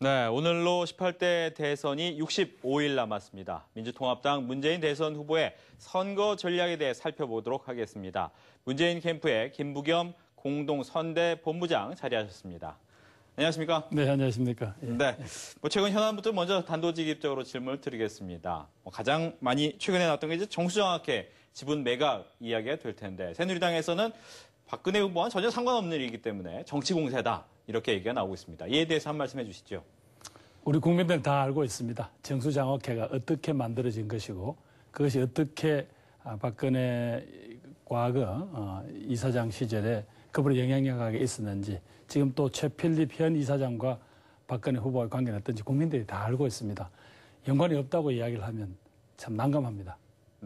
네, 오늘로 18대 대선이 65일 남았습니다. 민주통합당 문재인 대선 후보의 선거 전략에 대해 살펴보도록 하겠습니다. 문재인 캠프의 김부겸 공동선대 본부장 자리하셨습니다. 안녕하십니까? 네, 안녕하십니까? 예. 네, 최근 현안부터 먼저 단도직입적으로 질문을 드리겠습니다. 가장 많이 최근에 나왔던 게 이제 정수정확회 지분 매각 이야기가 될 텐데 새누리당에서는 박근혜 후보와 전혀 상관없는 일이기 때문에 정치 공세다 이렇게 얘기가 나오고 있습니다. 이에 대해서 한 말씀 해주시죠. 우리 국민들은 다 알고 있습니다. 정수장학회가 어떻게 만들어진 것이고 그것이 어떻게 박근혜 과거 이사장 시절에 그분의 영향력하게 있었는지 지금 또 최필립 현 이사장과 박근혜 후보의 관계는 어떤지 국민들이 다 알고 있습니다. 연관이 없다고 이야기를 하면 참 난감합니다.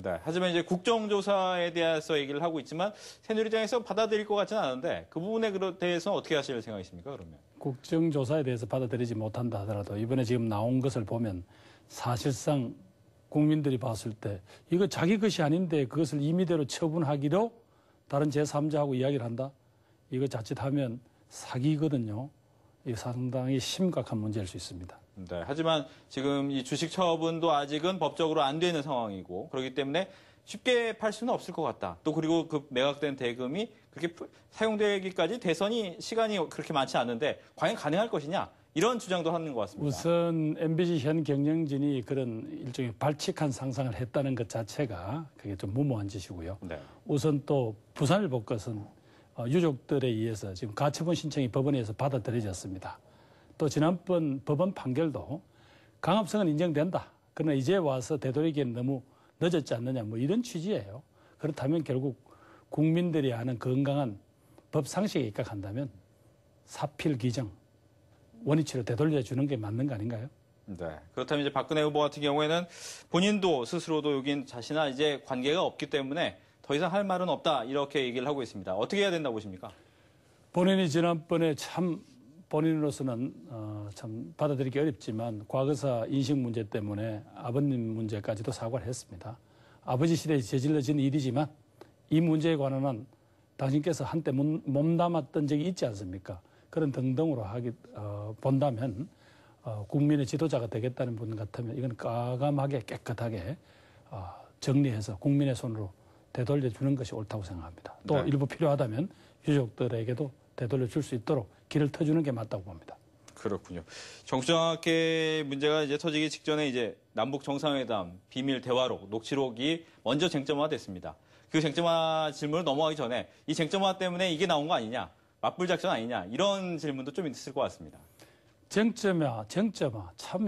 네, 하지만 이제 국정조사에 대해서 얘기를 하고 있지만 새누리당에서 받아들일 것 같지는 않은데 그 부분에 대해서 어떻게 하실 생각이십니까, 그러면? 국정조사에 대해서 받아들이지 못한다 하더라도 이번에 지금 나온 것을 보면 사실상 국민들이 봤을 때 이거 자기 것이 아닌데 그것을 임의대로 처분하기로 다른 제3자하고 이야기를 한다? 이거 자칫하면 사기거든요. 이거 상당히 심각한 문제일 수 있습니다. 네, 하지만 지금 이 주식 처분도 아직은 법적으로 안 되는 상황이고 그렇기 때문에 쉽게 팔 수는 없을 것 같다. 또 그리고 그 매각된 대금이 그렇게 사용되기까지 대선이 시간이 그렇게 많지 않은데 과연 가능할 것이냐 이런 주장도 하는 것 같습니다. 우선 MBC 현 경영진이 그런 일종의 발칙한 상상을 했다는 것 자체가 그게 좀 무모한 짓이고요. 네. 우선 또 부산일보 것은 유족들에 의해서 지금 가처분 신청이 법원에 의해서 받아들여졌습니다. 또 지난번 법원 판결도 강압성은 인정된다. 그러나 이제 와서 되돌리기엔 너무 늦었지 않느냐 뭐 이런 취지예요. 그렇다면 결국 국민들이 아는 건강한 법 상식에 입각한다면 사필 규정 원위치로 되돌려주는 게 맞는 거 아닌가요? 네. 그렇다면 이제 박근혜 후보 같은 경우에는 본인도 스스로도 여긴 자신과 이제 관계가 없기 때문에 더 이상 할 말은 없다 이렇게 얘기를 하고 있습니다. 어떻게 해야 된다고 보십니까? 본인이 지난번에 참 본인으로서는 참 받아들이기 어렵지만 과거사 인식 문제 때문에 아버님 문제까지도 사과를 했습니다. 아버지 시대에 저질러진 일이지만 이 문제에 관한 당신께서 한때 몸담았던 적이 있지 않습니까? 그런 등등으로 본다면 국민의 지도자가 되겠다는 분 같으면 이건 과감하게 깨끗하게 정리해서 국민의 손으로 되돌려 주는 것이 옳다고 생각합니다. 또 네. 일부 필요하다면 유족들에게도 되돌려 줄 수 있도록 길을 터주는 게 맞다고 봅니다. 그렇군요. 정수정학회 문제가 이제 터지기 직전에 이제 남북 정상회담 비밀 대화록 녹취록이 먼저 쟁점화됐습니다. 그 쟁점화 질문을 넘어가기 전에 이 쟁점화 때문에 이게 나온 거 아니냐, 맞불 작전 아니냐 이런 질문도 좀 있을 것 같습니다. 쟁점화 참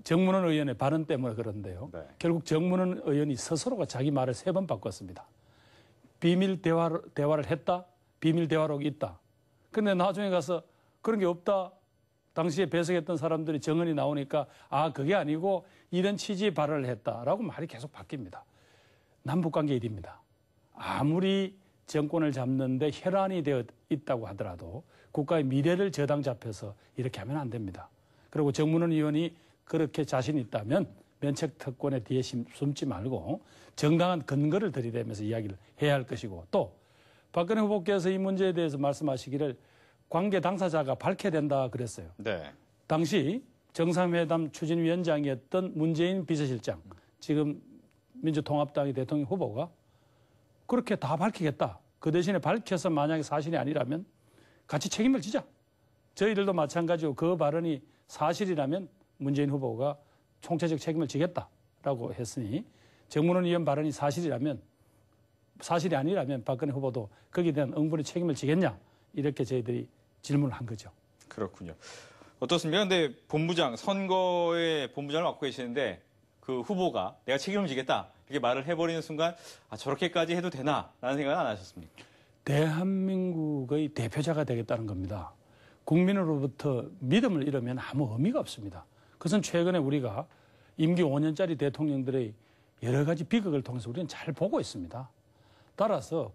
정문원 의원의 발언 때문에 그런데요. 네. 결국 정문원 의원이 스스로가 자기 말을 3번 바꿨습니다. 비밀 대화를 했다. 비밀 대화록이 있다. 근데 나중에 가서 그런 게 없다. 당시에 배석했던 사람들이 정언이 나오니까 그게 아니고 이런 취지의 발언을 했다라고 말이 계속 바뀝니다. 남북관계 일입니다. 아무리 정권을 잡는데 혈안이 되어 있다고 하더라도 국가의 미래를 저당 잡혀서 이렇게 하면 안 됩니다. 그리고 정문원 의원이 그렇게 자신 있다면 면책특권에 뒤에 숨지 말고 정당한 근거를 들이대면서 이야기를 해야 할 것이고 또 박근혜 후보께서 이 문제에 대해서 말씀하시기를 관계 당사자가 밝혀야 된다 그랬어요. 네. 당시 정상회담 추진위원장이었던 문재인 비서실장, 지금 민주통합당의 대통령 후보가 그렇게 다 밝히겠다. 그 대신에 밝혀서 만약에 사실이 아니라면 같이 책임을 지자. 저희들도 마찬가지로 그 발언이 사실이라면 문재인 후보가 총체적 책임을 지겠다라고 했으니 정문원 의원 발언이 사실이 아니라면 박근혜 후보도 거기에 대한 응분의 책임을 지겠냐 이렇게 저희들이 질문을 한 거죠. 그렇군요. 어떻습니까? 근데 선거에 본부장을 맡고 계시는데 그 후보가 내가 책임을 지겠다 이렇게 말을 해버리는 순간 저렇게까지 해도 되나라는 생각은 안 하셨습니까? 대한민국의 대표자가 되겠다는 겁니다. 국민으로부터 믿음을 잃으면 아무 의미가 없습니다. 그것은 최근에 우리가 임기 5년짜리 대통령들의 여러 가지 비극을 통해서 우리는 잘 보고 있습니다. 따라서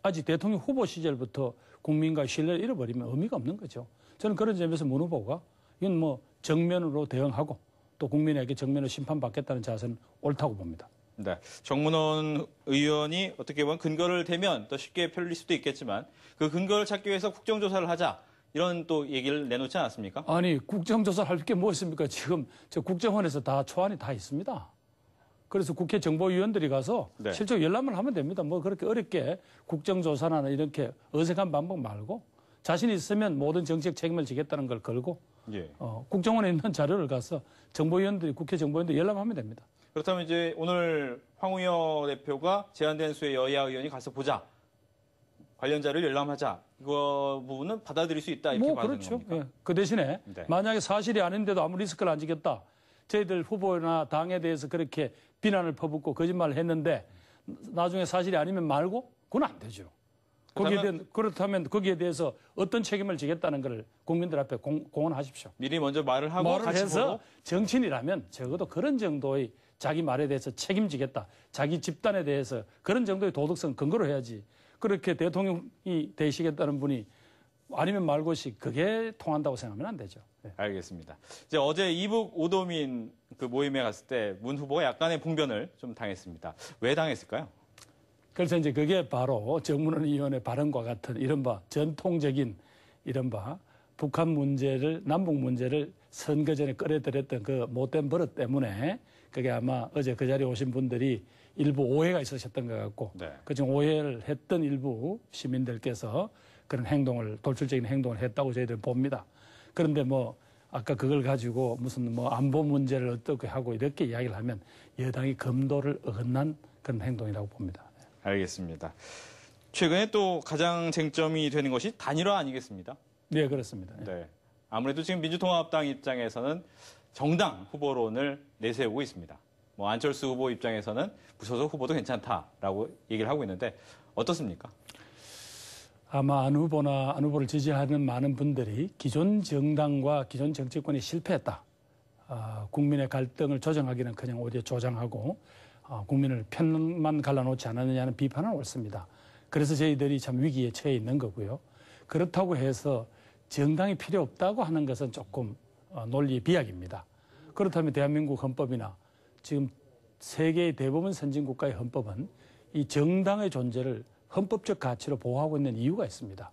아직 대통령 후보 시절부터 국민과의 신뢰를 잃어버리면 의미가 없는 거죠. 저는 그런 점에서 문 후보가 이건 뭐 정면으로 대응하고 또 국민에게 정면으로 심판받겠다는 자세는 옳다고 봅니다. 네, 정문원 의원이 어떻게 보면 근거를 대면 더 쉽게 펼릴 수도 있겠지만 그 근거를 찾기 위해서 국정조사를 하자 이런 또 얘기를 내놓지 않았습니까? 아니, 국정조사를 할 게 뭐 있습니까? 지금 저 국정원에서 다 초안이 다 있습니다. 그래서 국회 정보위원들이 가서 네. 실제 열람을 하면 됩니다. 뭐 그렇게 어렵게 국정조사나 이렇게 어색한 방법 말고 자신이 있으면 모든 정책 책임을 지겠다는 걸 걸고 예. 국정원에 있는 자료를 가서 정보위원들이 국회 정보위원들이 열람하면 됩니다. 그렇다면 이제 오늘 황우여 대표가 제한된 수의 여야 의원이 가서 보자. 관련 자료를 열람하자. 이거 부분은 받아들일 수 있다. 이렇게 뭐 봐야 그렇죠. 되는 겁니까? 예. 그 대신에 네. 만약에 사실이 아닌데도 아무 리스크를 안 지겠다. 저희들 후보나 당에 대해서 그렇게 비난을 퍼붓고 거짓말을 했는데 나중에 사실이 아니면 말고 그건 안 되죠. 그렇다면 거기에 대해서 어떤 책임을 지겠다는 걸 국민들 앞에 공언하십시오. 미리 먼저 말을 하고 말을 같이 해서 보고. 정치인이라면 적어도 그런 정도의 자기 말에 대해서 책임지겠다. 자기 집단에 대해서 그런 정도의 도덕성 근거로 해야지. 그렇게 대통령이 되시겠다는 분이 아니면 말고시 그게 통한다고 생각하면 안 되죠. 네. 알겠습니다. 이제 어제 이북 오도민 그 모임에 갔을 때 문 후보가 약간의 봉변을 좀 당했습니다. 왜 당했을까요? 그래서 이제 그게 바로 정문원 의원의 발언과 같은 이른바 전통적인 이른바 북한 문제를, 남북 문제를 선거 전에 끌어들였던 그 못된 버릇 때문에 그게 아마 어제 그 자리에 오신 분들이 일부 오해가 있으셨던 것 같고 네. 그중 오해를 했던 일부 시민들께서 그런 행동을, 돌출적인 행동을 했다고 저희들은 봅니다. 그런데 뭐 아까 그걸 가지고 무슨 뭐 안보 문제를 어떻게 하고 이렇게 이야기를 하면 여당이 검도를 어긋난 그런 행동이라고 봅니다. 알겠습니다. 최근에 또 가장 쟁점이 되는 것이 단일화 아니겠습니까? 네, 그렇습니다. 네. 아무래도 지금 민주통합당 입장에서는 정당 후보론을 내세우고 있습니다. 뭐 안철수 후보 입장에서는 무소속 후보도 괜찮다라고 얘기를 하고 있는데 어떻습니까? 아마 안 후보를 지지하는 많은 분들이 기존 정당과 기존 정치권이 실패했다. 국민의 갈등을 조정하기는 그냥 오히려 조장하고 국민을 편만 갈라놓지 않았느냐는 비판은 옳습니다. 그래서 저희들이 참 위기에 처해 있는 거고요. 그렇다고 해서 정당이 필요 없다고 하는 것은 조금 논리 비약입니다. 그렇다면 대한민국 헌법이나 지금 세계의 대부분 선진국가의 헌법은 이 정당의 존재를 헌법적 가치로 보호하고 있는 이유가 있습니다.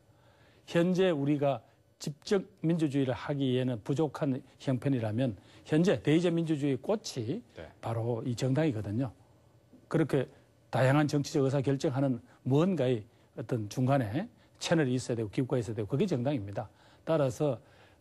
현재 우리가 집적 민주주의를 하기에는 부족한 형편이라면 현재 대의제 민주주의의 꽃이 바로 이 정당이거든요. 그렇게 다양한 정치적 의사결정하는 무언가의 어떤 중간에 채널이 있어야 되고 기구가 있어야 되고 그게 정당입니다. 따라서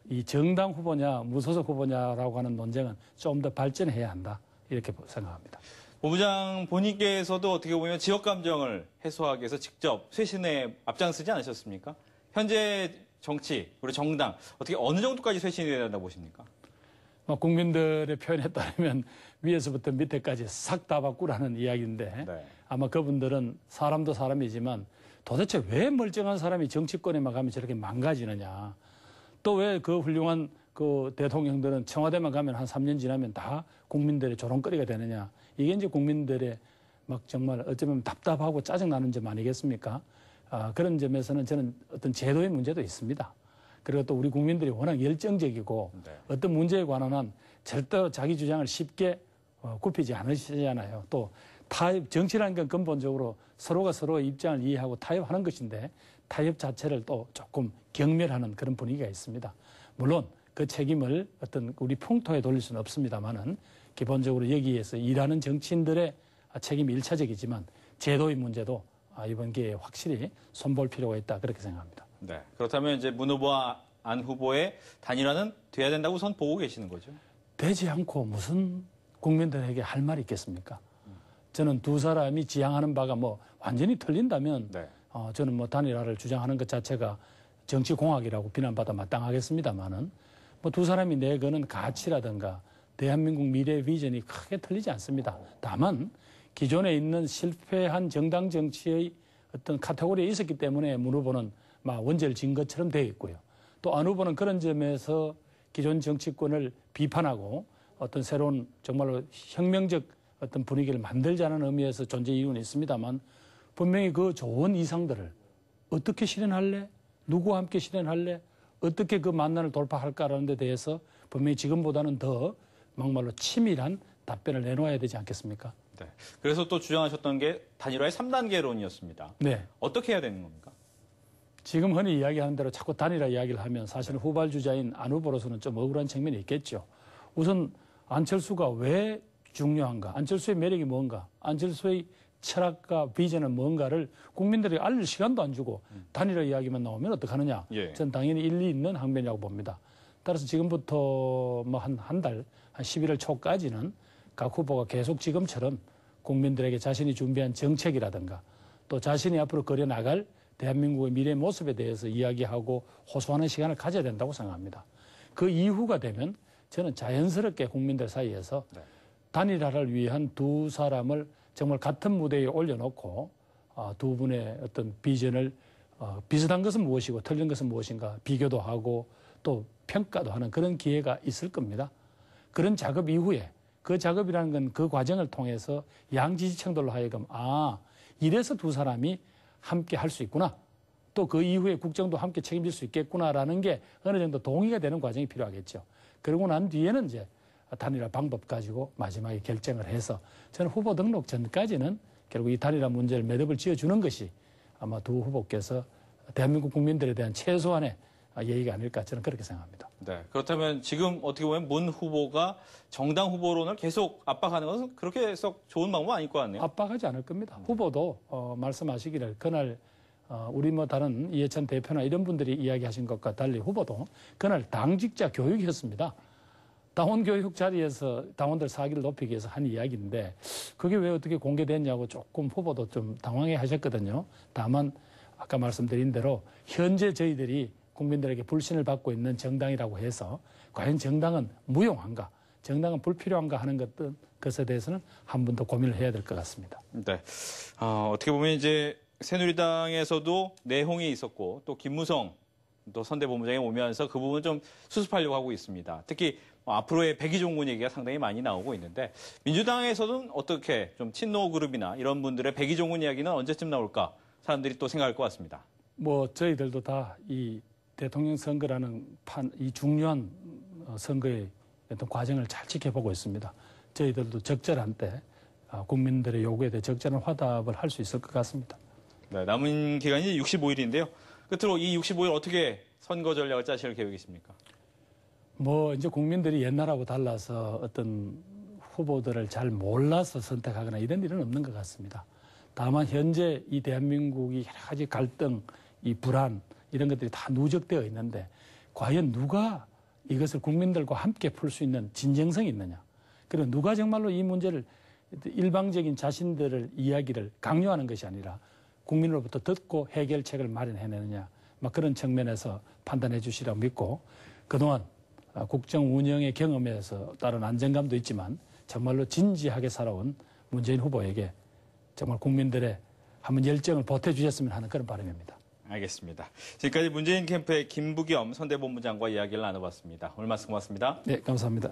이 정당 후보냐 무소속 후보냐라고 하는 논쟁은 좀 더 발전해야 한다 이렇게 생각합니다. 본부장 본인께서도 어떻게 보면 지역 감정을 해소하기 위해서 직접 쇄신에 앞장서지 않으셨습니까? 현재 정치, 우리 정당 어떻게 어느 정도까지 쇄신이 돼야 된다고 보십니까? 국민들의 표현에 따르면 위에서부터 밑에까지 싹 다 바꾸라는 이야기인데 네. 아마 그분들은 사람도 사람이지만 도대체 왜 멀쩡한 사람이 정치권에만 가면 저렇게 망가지느냐. 또 왜 그 훌륭한 그 대통령들은 청와대만 가면 한 3년 지나면 다 국민들의 조롱거리가 되느냐. 이게 이제 국민들의 막 정말 어쩌면 답답하고 짜증나는 점 아니겠습니까? 그런 점에서는 저는 어떤 제도의 문제도 있습니다. 그리고 또 우리 국민들이 워낙 열정적이고 네. 어떤 문제에 관한 한 절대로 자기 주장을 쉽게 굽히지 않으시잖아요. 또 타협, 정치라는 건 근본적으로 서로가 서로의 입장을 이해하고 타협하는 것인데 타협 자체를 또 조금 경멸하는 그런 분위기가 있습니다. 물론 그 책임을 어떤 우리 풍토에 돌릴 수는 없습니다만은 기본적으로 여기에서 일하는 정치인들의 책임이 일차적이지만 제도의 문제도 이번 기회에 확실히 손볼 필요가 있다 그렇게 생각합니다. 네. 그렇다면 이제 문 후보와 안 후보의 단일화는 돼야 된다고 우선 보고 계시는 거죠? 되지 않고 무슨 국민들에게 할 말이 있겠습니까? 저는 두 사람이 지향하는 바가 뭐 완전히 틀린다면 네. 저는 뭐 단일화를 주장하는 것 자체가 정치공학이라고 비난받아 마땅하겠습니다만은 뭐 두 사람이 내거는 가치라든가 대한민국 미래 비전이 크게 틀리지 않습니다. 다만 기존에 있는 실패한 정당 정치의 어떤 카테고리에 있었기 때문에 문 후보는 막 원죄를 진 것처럼 되어 있고요. 또 안 후보는 그런 점에서 기존 정치권을 비판하고 어떤 새로운 정말로 혁명적 어떤 분위기를 만들자는 의미에서 존재 이유는 있습니다만 분명히 그 좋은 이상들을 어떻게 실현할래? 누구와 함께 실현할래? 어떻게 그 만난을 돌파할까라는 데 대해서 분명히 지금보다는 더 막말로 치밀한 답변을 내놓아야 되지 않겠습니까? 네. 그래서 또 주장하셨던 게 단일화의 3단계론이었습니다. 네. 어떻게 해야 되는 겁니까? 지금 흔히 이야기하는 대로 자꾸 단일화 이야기를 하면 사실은 후발주자인 안 후보로서는 좀 억울한 측면이 있겠죠. 우선 안철수가 왜 중요한가? 안철수의 매력이 뭔가? 안철수의 철학과 비전은 뭔가를 국민들에게 알릴 시간도 안 주고 단일화 이야기만 나오면 어떡하느냐? 예. 전 당연히 일리 있는 항변이라고 봅니다. 따라서 지금부터 뭐 한 달, 한 11월 초까지는 각 후보가 계속 지금처럼 국민들에게 자신이 준비한 정책이라든가 또 자신이 앞으로 그려나갈 대한민국의 미래 모습에 대해서 이야기하고 호소하는 시간을 가져야 된다고 생각합니다. 그 이후가 되면 저는 자연스럽게 국민들 사이에서 단일화를 위한 두 사람을 정말 같은 무대에 올려놓고 두 분의 어떤 비전을 비슷한 것은 무엇이고 틀린 것은 무엇인가 비교도 하고 또 평가도 하는 그런 기회가 있을 겁니다. 그런 작업 이후에 그 작업이라는 건 그 과정을 통해서 양 지지층들로 하여금 이래서 두 사람이 함께 할 수 있구나. 또 그 이후에 국정도 함께 책임질 수 있겠구나라는 게 어느 정도 동의가 되는 과정이 필요하겠죠. 그러고 난 뒤에는 이제 단일화 방법 가지고 마지막에 결정을 해서 저는 후보 등록 전까지는 결국 이 단일화 문제를 매듭을 지어주는 것이 아마 두 후보께서 대한민국 국민들에 대한 최소한의 예의가 아닐까 저는 그렇게 생각합니다. 네. 그렇다면 지금 어떻게 보면 문 후보가 정당 후보론을 계속 압박하는 것은 그렇게 썩 좋은 방법 아닐 것 같네요. 압박하지 않을 겁니다. 후보도 말씀하시기를 그날 우리 뭐 다른 이해찬 대표나 이런 분들이 이야기하신 것과 달리 후보도 그날 당직자 교육이었습니다. 당원 교육 자리에서 당원들 사기를 높이기 위해서 한 이야기인데 그게 왜 어떻게 공개됐냐고 조금 후보도 좀 당황해 하셨거든요. 다만 아까 말씀드린 대로 현재 저희들이 국민들에게 불신을 받고 있는 정당이라고 해서 과연 정당은 무용한가, 정당은 불필요한가 하는 것에 대해서는 한 번 더 고민을 해야 될 것 같습니다. 네. 어떻게 보면 이제 새누리당에서도 내홍이 있었고 또 김무성 또 선대본부장이 오면서 그 부분 좀 수습하려고 하고 있습니다. 특히 앞으로의 백의종군 얘기가 상당히 많이 나오고 있는데 민주당에서는 어떻게 좀 친노 그룹이나 이런 분들의 백의종군 이야기는 언제쯤 나올까 사람들이 또 생각할 것 같습니다. 뭐 저희들도 다 이 대통령 선거라는 이 중요한 선거의 어떤 과정을 잘 지켜보고 있습니다. 저희들도 적절한 때 국민들의 요구에 대해 적절한 화답을 할 수 있을 것 같습니다. 네, 남은 기간이 65일인데요. 끝으로 이 65일 어떻게 선거 전략을 짜실 계획이십니까? 뭐 이제 국민들이 옛날하고 달라서 어떤 후보들을 잘 몰라서 선택하거나 이런 일은 없는 것 같습니다. 다만 현재 이 대한민국이 여러 가지 갈등, 이 불안 이런 것들이 다 누적되어 있는데 과연 누가 이것을 국민들과 함께 풀 수 있는 진정성이 있느냐. 그리고 누가 정말로 이 문제를 일방적인 자신들의 이야기를 강요하는 것이 아니라 국민으로부터 듣고 해결책을 마련해내느냐. 막 그런 측면에서 판단해 주시라고 믿고 그동안 국정 운영의 경험에서 따른 안정감도 있지만 정말로 진지하게 살아온 문재인 후보에게 정말 국민들의 한번 열정을 보태주셨으면 하는 그런 바람입니다. 알겠습니다. 지금까지 문재인 캠프의 김부겸 선대본부장과 이야기를 나눠봤습니다. 오늘 말씀 고맙습니다. 네, 감사합니다.